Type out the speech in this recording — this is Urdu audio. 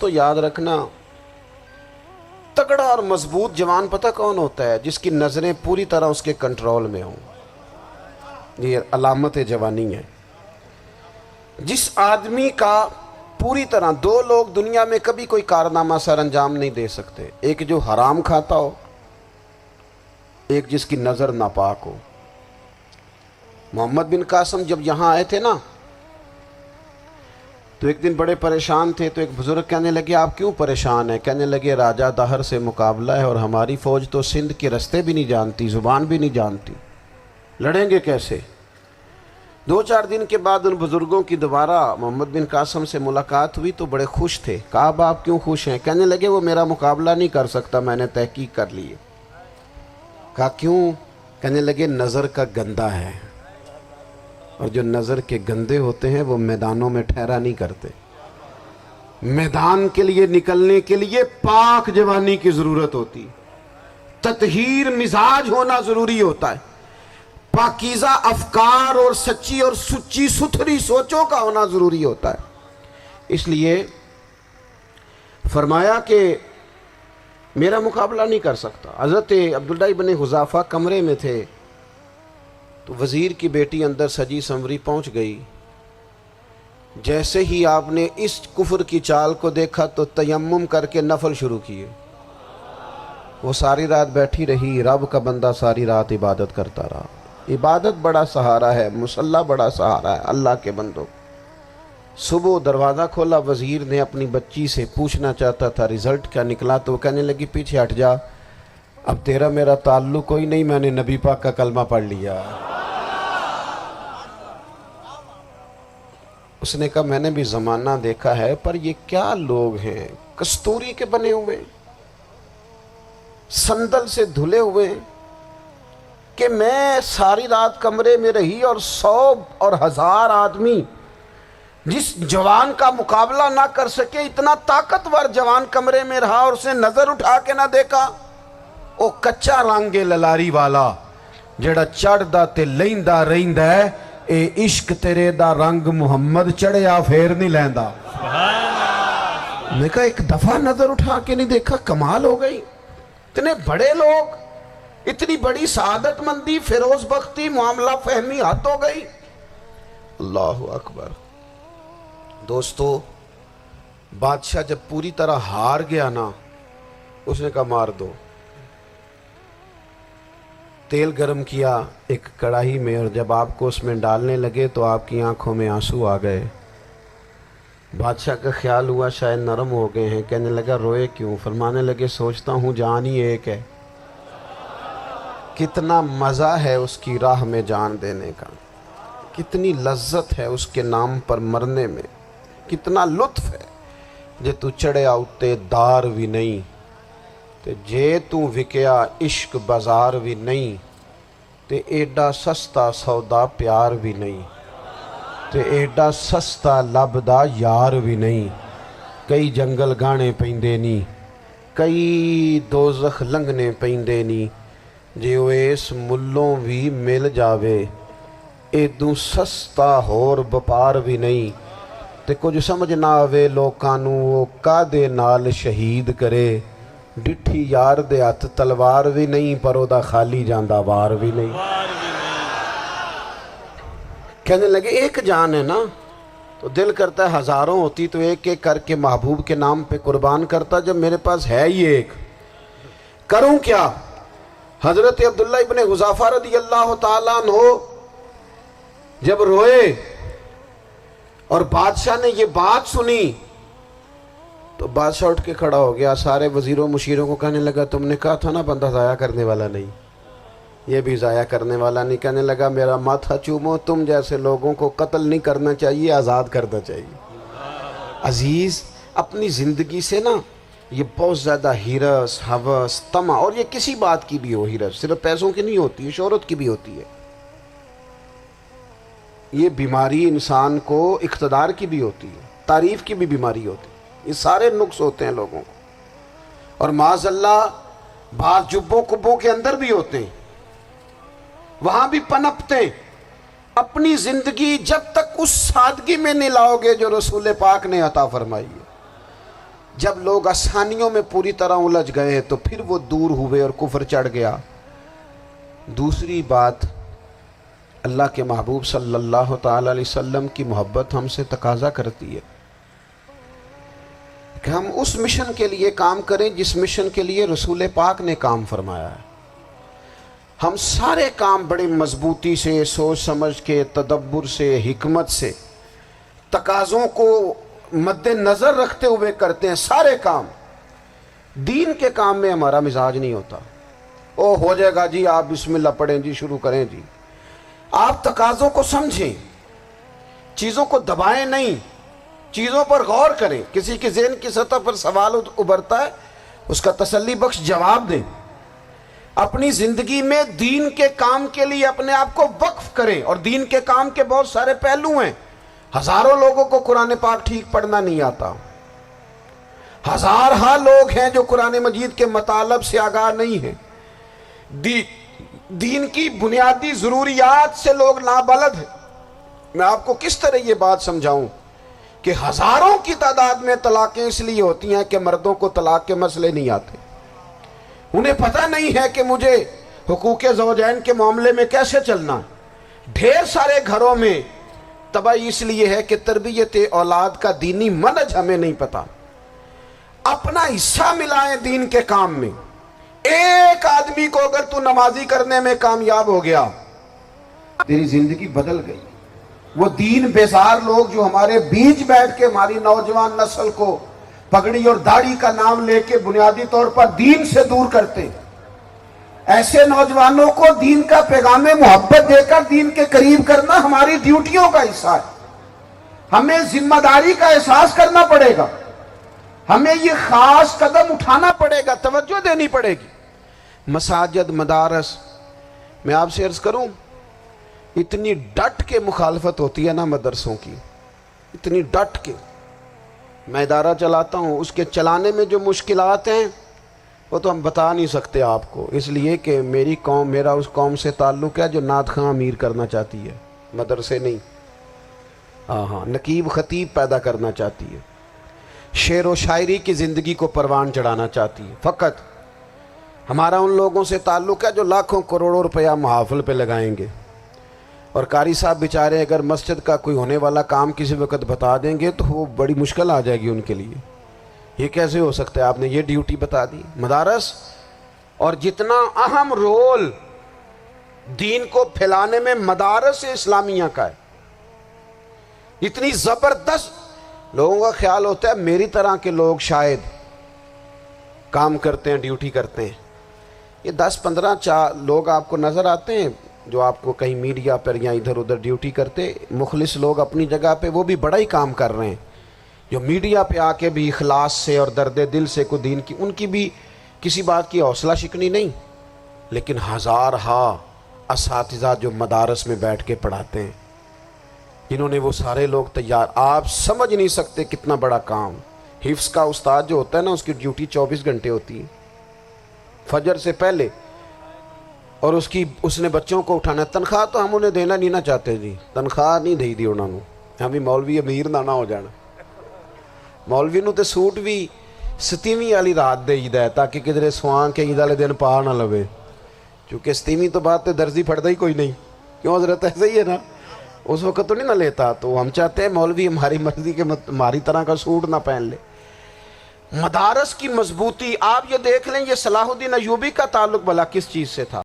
دوستو یاد رکھنا، تگڑا اور مضبوط جوان پتہ کون ہوتا ہے؟ جس کی نظریں پوری طرح اس کے کنٹرول میں ہوں. یہ علامت جوانی ہے. جس آدمی کا پوری طرح، دو لوگ دنیا میں کبھی کوئی کارنامہ سر انجام نہیں دے سکتے، ایک جو حرام کھاتا ہو، ایک جس کی نظر ناپاک ہو. محمد بن قاسم جب یہاں آئے تھے نا تو ایک دن بڑے پریشان تھے، تو ایک بزرگ کہنے لگے آپ کیوں پریشان ہیں؟ کہنے لگے راجہ دہر سے مقابلہ ہے اور ہماری فوج تو سندھ کے رستے بھی نہیں جانتی، زبان بھی نہیں جانتی، لڑیں گے کیسے؟ 2-4 دن کے بعد ان بزرگوں کی دوبارہ محمد بن قاسم سے ملاقات ہوئی تو بڑے خوش تھے. کہا اب آپ کیوں خوش ہیں؟ کہنے لگے وہ میرا مقابلہ نہیں کر سکتا، میں نے تحقیق کر لی ہے. کہا کیوں؟ کہنے لگے نظر کا گندہ ہے، اور جو نظر کے گندے ہوتے ہیں وہ میدانوں میں ٹھہرا نہیں کرتے. میدان کے لیے نکلنے کے لیے پاک جوانی کی ضرورت ہوتی، تطہیر مزاج ہونا ضروری ہوتا ہے، پاکیزہ افکار اور سچی اور سچی ستھری سوچوں کا ہونا ضروری ہوتا ہے. اس لیے فرمایا کہ میرا مقابلہ نہیں کر سکتا. حضرت عبداللہ ابن حذافہ کمرے میں تھے تو وزیر کی بیٹی اندر سجی سنوری پہنچ گئی. جیسے ہی آپ نے اس کفر کی چال کو دیکھا تو تیمم کر کے نفل شروع کیے. وہ ساری رات بیٹھی رہی، رب کا بندہ ساری رات عبادت کرتا رہا. عبادت بڑا سہارا ہے، مصلی بڑا سہارا ہے اللہ کے بندوں. صبح دروازہ کھولا، وزیر نے اپنی بچی سے پوچھنا چاہتا تھا رزلٹ کیا نکلا، تو وہ کہنے لگی پیچھے ہٹ جا، اب تیرا میرا تعلق کوئی نہیں، میں نے نبی پاک کا کلمہ پڑھ لیا. اس نے کہا میں نے بھی زمانہ دیکھا ہے، پر یہ کیا لوگ ہیں، کستوری کے بنے ہوئے، سندل سے دھلے ہوئے، کہ میں ساری رات کمرے میں رہی اور 100 اور 1000 آدمی جس جوان کا مقابلہ نہ کر سکے، اتنا طاقتور جوان کمرے میں رہا اور اس نے نظر اٹھا کے نہ دیکھا. او کچا رنگے للاری والا جڑا چڑھدا تے لیندا رہندا ہے، اے عشق تیرے دا رنگ محمد چڑھیا پھر نہیں لیندا. میں کہا ایک دفعہ نظر اٹھا کے نہیں دیکھا، کمال ہو گئی. اتنے بڑے لوگ، اتنی بڑی سعادت مندی، فیروز بختی، معاملہ فہمی حد ہو گئی. اللہ اکبر. دوستو بادشاہ جب پوری طرح ہار گیا نا، اس نے کہا مار دو. تیل گرم کیا ایک کڑاہی میں، اور جب آپ کو اس میں ڈالنے لگے تو آپ کی آنکھوں میں آنسو آ گئے. بادشاہ کا خیال ہوا شاید نرم ہو گئے ہیں. کہنے لگا روئے کیوں؟ فرمانے لگے سوچتا ہوں جان ہی ایک ہے، کتنا مزہ ہے اس کی راہ میں جان دینے کا، کتنی لذت ہے اس کے نام پر مرنے میں، کتنا لطف ہے. جے تو چڑھیا اتے دار بھی نہیں، تے جے تو وکیا عشق بازار بھی نہیں، تے ایڈا سستا سودا پیار بھی نہیں، تے ایڈا سستا لبدا یار بھی نہیں. کئی جنگل گانے پیندے نہیں، کئی دوزخ لنگنے پیندے نہیں، جے وہ اس ملوں بھی مل جاوے ایدوں سستا ہور بپار بھی نہیں. تے کچھ سمجھ نہ آوے لوکانوں وہ کادے نال شہید کرے، ڈٹھی یار دے ہاتھ تلوار بھی نہیں، پر او دا خالی جاندہ وار بھی نہیں. کہنے لگے ایک جان ہے نا، تو دل کرتا ہے ہزاروں ہوتی تو ایک ایک کر کے محبوب کے نام پہ قربان کرتا. جب میرے پاس ہے ہی ایک، کروں کیا؟ حضرت عبداللہ ابن حذافہ رضی اللہ تعالیٰ عنہ جب روئے اور بادشاہ نے یہ بات سنی تو بادشاہ اٹھ کے کھڑا ہو گیا. سارے وزیروں مشیروں کو کہنے لگا تم نے کہا تھا نا بندہ ضائع کرنے والا نہیں، یہ بھی ضائع کرنے والا نہیں. کہنے لگا میرا ماتھا چومو، تم جیسے لوگوں کو قتل نہیں کرنا چاہیے، آزاد کرنا چاہیے. عزیز اپنی زندگی سے نا یہ بہت زیادہ ہرس، ہوس، طمع، اور یہ کسی بات کی بھی ہو، ہرس صرف پیسوں کی نہیں ہوتی ہے، شہرت کی بھی ہوتی ہے. یہ بیماری انسان کو اقتدار کی بھی ہوتی ہے، تعریف کی بھی بیماری ہوتی ہے. یہ سارے نقص ہوتے ہیں لوگوں کو، اور معاذ اللہ بعض جبوں کبوں کے اندر بھی ہوتے ہیں، وہاں بھی پنپتے ہیں. اپنی زندگی جب تک اس سادگی میں نہیں لاؤ گے جو رسول پاک نے عطا فرمائی ہے، جب لوگ آسانیوں میں پوری طرح الجھ گئے تو پھر وہ دور ہوئے اور کفر چڑھ گیا۔ دوسری بات، اللہ کے محبوب صلی اللہ تعالی علیہ وسلم کی محبت ہم سے تقاضا کرتی ہے کہ ہم اس مشن کے لیے کام کریں جس مشن کے لیے رسول پاک نے کام فرمایا ہے۔ ہم سارے کام بڑی مضبوطی سے، سوچ سمجھ کے، تدبر سے، حکمت سے، تقاضوں کو مد نظر رکھتے ہوئے کرتے ہیں سارے کام۔ دین کے کام میں ہمارا مزاج نہیں ہوتا، او ہو جائے گا جی، آپ بسم اللہ پڑھیں جی، شروع کریں جی۔ آپ تقاضوں کو سمجھیں، چیزوں کو دبائیں نہیں، چیزوں پر غور کریں۔ کسی کے ذہن کی سطح پر سوال ابھرتا ہے، اس کا تسلی بخش جواب دیں۔ اپنی زندگی میں دین کے کام کے لیے اپنے آپ کو وقف کریں، اور دین کے کام کے بہت سارے پہلو ہیں۔ ہزاروں لوگوں کو قرآن پاک ٹھیک پڑھنا نہیں آتا، ہزارہا لوگ ہیں جو قرآن مجید کے مطالب سے آگاہ نہیں ہیں، دین کی بنیادی ضروریات سے لوگ نابلد ہیں۔ میں آپ کو کس طرح یہ بات سمجھاؤں کہ ہزاروں کی تعداد میں طلاقیں اس لیے ہوتی ہیں کہ مردوں کو طلاق کے مسئلے نہیں آتے، انہیں پتہ نہیں ہے کہ مجھے حقوق زوجین کے معاملے میں کیسے چلنا ہے۔ ڈھیر سارے گھروں میں تباہی اس لیے ہے کہ تربیت اولاد کا دینی منہج ہمیں نہیں پتا۔ اپنا حصہ ملائیں دین کے کام میں۔ ایک آدمی کو اگر تو نمازی کرنے میں کامیاب ہو گیا، تیری زندگی بدل گئی۔ وہ دین بیزار لوگ جو ہمارے بیچ بیٹھ کے ہماری نوجوان نسل کو پگڑی اور داڑھی کا نام لے کے بنیادی طور پر دین سے دور کرتے، ایسے نوجوانوں کو دین کا پیغام محبت دے کر دین کے قریب کرنا ہماری ڈیوٹیوں کا حصہ ہے۔ ہمیں ذمہ داری کا احساس کرنا پڑے گا، ہمیں یہ خاص قدم اٹھانا پڑے گا، توجہ دینی پڑے گی۔ مساجد، مدارس، میں آپ سے عرض کروں، اتنی ڈٹ کے مخالفت ہوتی ہے نا مدرسوں کی، اتنی ڈٹ کے۔ میں ادارہ چلاتا ہوں، اس کے چلانے میں جو مشکلات ہیں وہ تو ہم بتا نہیں سکتے آپ کو، اس لیے کہ میری قوم، میرا اس قوم سے تعلق ہے جو نعت خواں امیر کرنا چاہتی ہے، مدرسے نہیں۔ ہاں، نقیب خطیب پیدا کرنا چاہتی ہے، شعر و شاعری کی زندگی کو پروان چڑھانا چاہتی ہے۔ فقط ہمارا ان لوگوں سے تعلق ہے جو لاکھوں کروڑوں روپیہ محافل پہ لگائیں گے، اور قاری صاحب بیچارے اگر مسجد کا کوئی ہونے والا کام کسی وقت بتا دیں گے تو وہ بڑی مشکل آ جائے گی ان کے لیے۔ یہ کیسے ہو سکتا ہے، آپ نے یہ ڈیوٹی بتا دی؟ مدارس، اور جتنا اہم رول دین کو پھیلانے میں مدارس اسلامیہ کا ہے، اتنی زبردست۔ لوگوں کا خیال ہوتا ہے میری طرح کے لوگ شاید کام کرتے ہیں، ڈیوٹی کرتے ہیں۔ یہ 10-15 لوگ آپ کو نظر آتے ہیں جو آپ کو کہیں میڈیا پر یا ادھر ادھر ڈیوٹی کرتے، مخلص لوگ اپنی جگہ پہ، وہ بھی بڑا ہی کام کر رہے ہیں، جو میڈیا پہ آ کے بھی اخلاص سے اور درد دل سے کو دین کی، ان کی بھی کسی بات کی حوصلہ شکنی نہیں۔ لیکن ہزارہا اساتذہ جو مدارس میں بیٹھ کے پڑھاتے ہیں، جنہوں نے وہ سارے لوگ تیار، آپ سمجھ نہیں سکتے کتنا بڑا کام۔ حفظ کا استاد جو ہوتا ہے نا، اس کی ڈیوٹی 24 گھنٹے ہوتی ہے، فجر سے پہلے، اور اس نے بچوں کو اٹھانا ہے۔ تنخواہ تو ہم انہیں دینا نہیں نہ چاہتے جی، تنخواہ نہیں دے دی انہوں نے، ہمیں مولوی امیر نہ ہو جانا۔ مولوی نو تے سوٹ بھی 27ویں والی رات دے ہے تاکہ کدھر سوان کے عید والے دن پا نہ لوے، چونکہ 27ویں تو بعد تے درزی پھڑتا ہی کوئی نہیں، کیوں حضرت؟ ایسا ہی ہے نا، اس وقت تو نہیں نہ لیتا۔ تو ہم چاہتے ہیں مولوی ہماری مرضی کے ہماری طرح کا سوٹ نہ پہن لے۔ مدارس کی مضبوطی آپ یہ دیکھ لیں، یہ صلاح الدین ایوبی کا تعلق بھلا کس چیز سے تھا؟